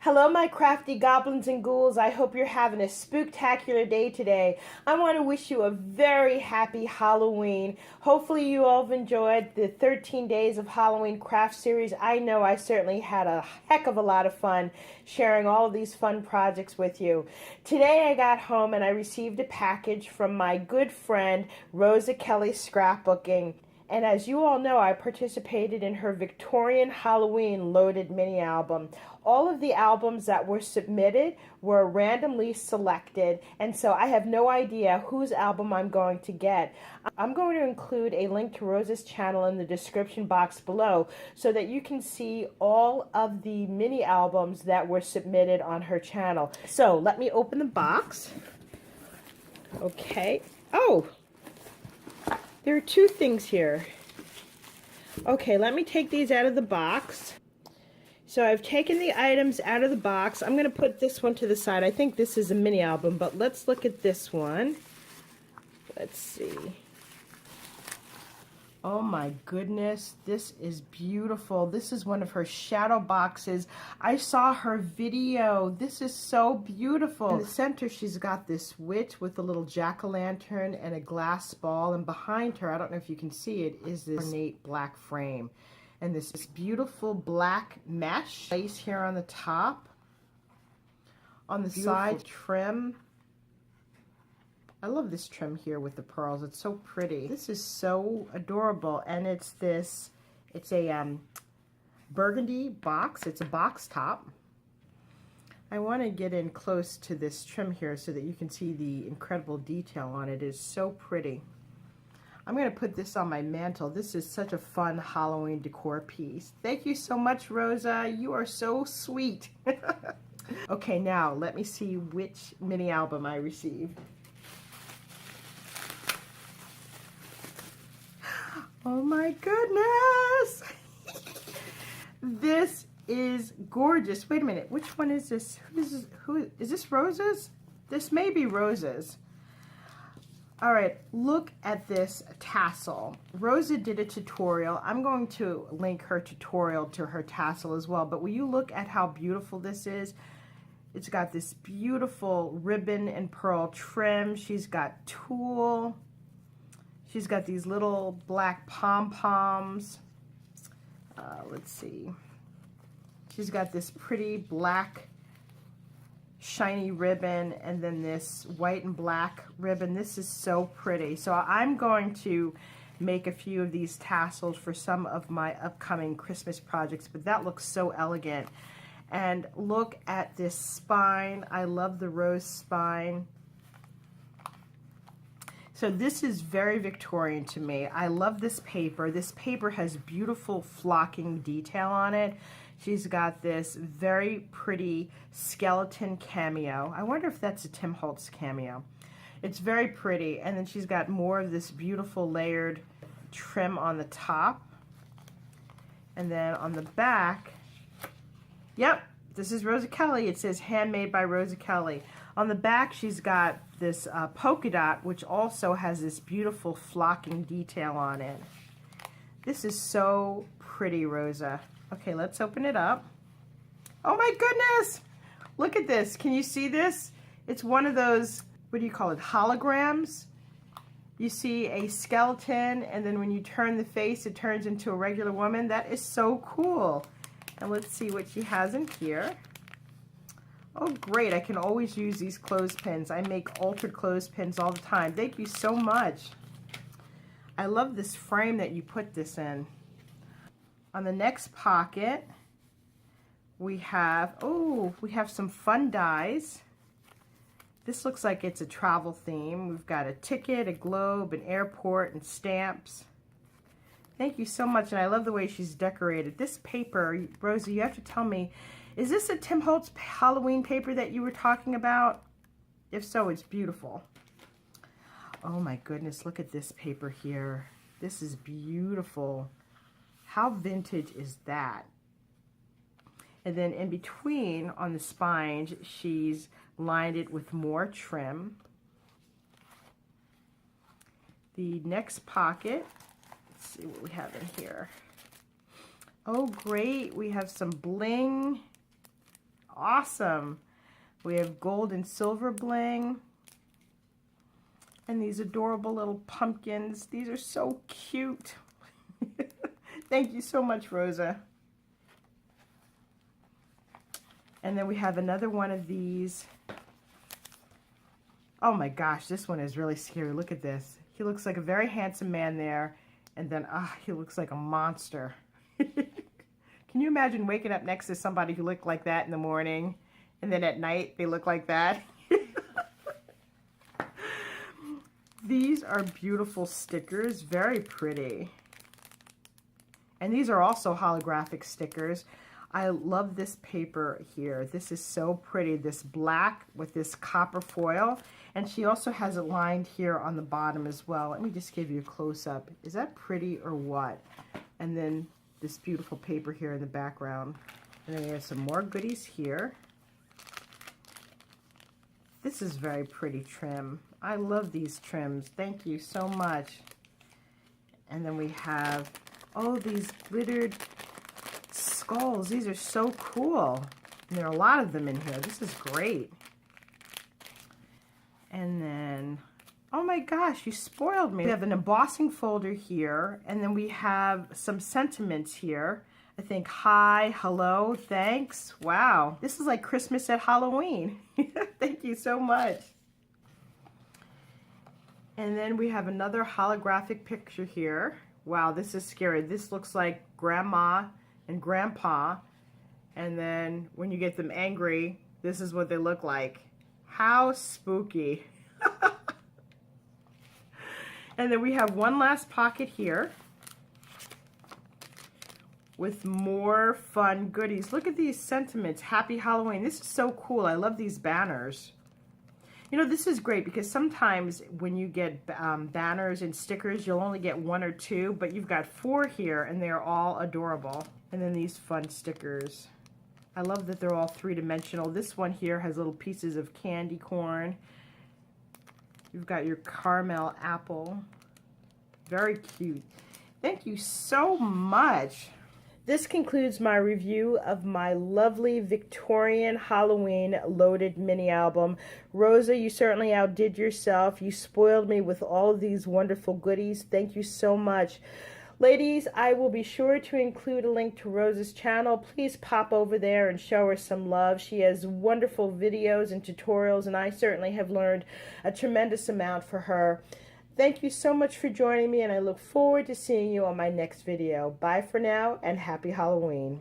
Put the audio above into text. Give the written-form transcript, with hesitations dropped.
Hello, my crafty goblins and ghouls. I hope you're having a spooktacular day today. I want to wish you a very happy Halloween. Hopefully you all have enjoyed the 13 days of Halloween craft series. I know I certainly had a heck of a lot of fun sharing all of these fun projects with you. Today I got home and I received a package from my good friend Rosa Kelly Scrapbooking. And as you all know, I participated in her Victorian Halloween loaded mini album. All of the albums that were submitted were randomly selected, and so I have no idea whose album I'm going to get. I'm going to include a link to Rosa's channel in the description box below so that you can see all of the mini albums that were submitted on her channel. So let me open the box. Okay. Oh! There are two things here. Okay, let me take these out of the box. So I've taken the items out of the box. I'm going to put this one to the side. I think this is a mini album, but let's look at this one. Let's see. Oh my goodness, this is beautiful. This is one of her shadow boxes. I saw her video. This is so beautiful. In the center, she's got this witch with a little jack-o'-lantern and a glass ball. And behind her, I don't know if you can see it, is this ornate black frame. And this beautiful black mesh lace here on the top. On the side, trim. I love this trim here with the pearls. It's so pretty. This is so adorable. And it's a burgundy box. It's a box top. I want to get in close to this trim here so that you can see the incredible detail on it. It is so pretty. I'm going to put this on my mantle. This is such a fun Halloween decor piece. Thank you so much, Rosa. You are so sweet. Okay, now let me see which mini album I received. Oh my goodness! This is gorgeous. Wait a minute, which one is this? Who is this? Rosa's? This may be Rosa's. All right, look at this tassel. Rosa did a tutorial. I'm going to link her tutorial to her tassel as well, but will you look at how beautiful this is? It's got this beautiful ribbon and pearl trim. She's got tulle. She's got these little black pom-poms. Let's see. She's got this pretty black shiny ribbon and then this white and black ribbon. This is so pretty. So I'm going to make a few of these tassels for some of my upcoming Christmas projects, but that looks so elegant. And look at this spine. I love the rose spine. So this is very Victorian to me. I love this paper. This paper has beautiful flocking detail on it. She's got this very pretty skeleton cameo. I wonder if that's a Tim Holtz cameo. It's very pretty. And then she's got more of this beautiful layered trim on the top. And then on the back, yep, this is Rosa Kelly. It says handmade by Rosa Kelly. On the back, she's got this polka dot, which also has this beautiful flocking detail on it. This is so pretty, Rosa. Okay, let's open it up. Oh my goodness! Look at this. Can you see this? It's one of those, what do you call it, holograms? You see a skeleton, and then when you turn the face, it turns into a regular woman. That is so cool. And let's see what she has in here. Oh, great. I can always use these clothespins. I make altered clothespins all the time. Thank you so much. I love this frame that you put this in. On the next pocket, we have some fun dies. This looks like it's a travel theme. We've got a ticket, a globe, an airport, and stamps. Thank you so much, and I love the way she's decorated. This paper, Rosa, you have to tell me, is this a Tim Holtz Halloween paper that you were talking about? If so, it's beautiful. Oh my goodness, look at this paper here. This is beautiful. How vintage is that? And then in between, on the spine, she's lined it with more trim. The next pocket, let's see what we have in here. Oh, great. We have some bling Awesome. We have gold and silver bling. And these adorable little pumpkins. These are so cute. Thank you so much, Rosa. And then we have another one of these. Oh my gosh, this one is really scary. Look at this. He looks like a very handsome man there. And then, he looks like a monster. Can you imagine waking up next to somebody who looked like that in the morning, and then at night they look like that? These are beautiful stickers, very pretty. And these are also holographic stickers. I love this paper here. This is so pretty, this black with this copper foil. And she also has it lined here on the bottom as well. Let me just give you a close-up. Is that pretty or what? And then this beautiful paper here in the background. And then there's some more goodies here. This is very pretty trim. I love these trims. Thank you so much. And then we have, oh, these glittered skulls. These are so cool. And there are a lot of them in here. This is great. And then, oh my gosh, you spoiled me. We have an embossing folder here, and then we have some sentiments here. I think, hi, hello, thanks. Wow, this is like Christmas at Halloween. Thank you so much. And then we have another holographic picture here. Wow, this is scary. This looks like Grandma and Grandpa. And then when you get them angry, this is what they look like. How spooky. And then we have one last pocket here with more fun goodies. Look at these sentiments. Happy Halloween. This is so cool. I love these banners. You know, this is great because sometimes when you get banners and stickers, you'll only get one or two, but you've got 4 here and they're all adorable. And then these fun stickers. I love that they're all 3-dimensional. This one here has little pieces of candy corn. You've got your caramel apple. Very cute. Thank you so much. This concludes my review of my lovely Victorian Halloween loaded mini album. Rosa, you certainly outdid yourself. You spoiled me with all of these wonderful goodies. Thank you so much. Ladies, I will be sure to include a link to Rosa's channel. Please pop over there and show her some love. She has wonderful videos and tutorials, and I certainly have learned a tremendous amount for her. Thank you so much for joining me, and I look forward to seeing you on my next video. Bye for now, and happy Halloween.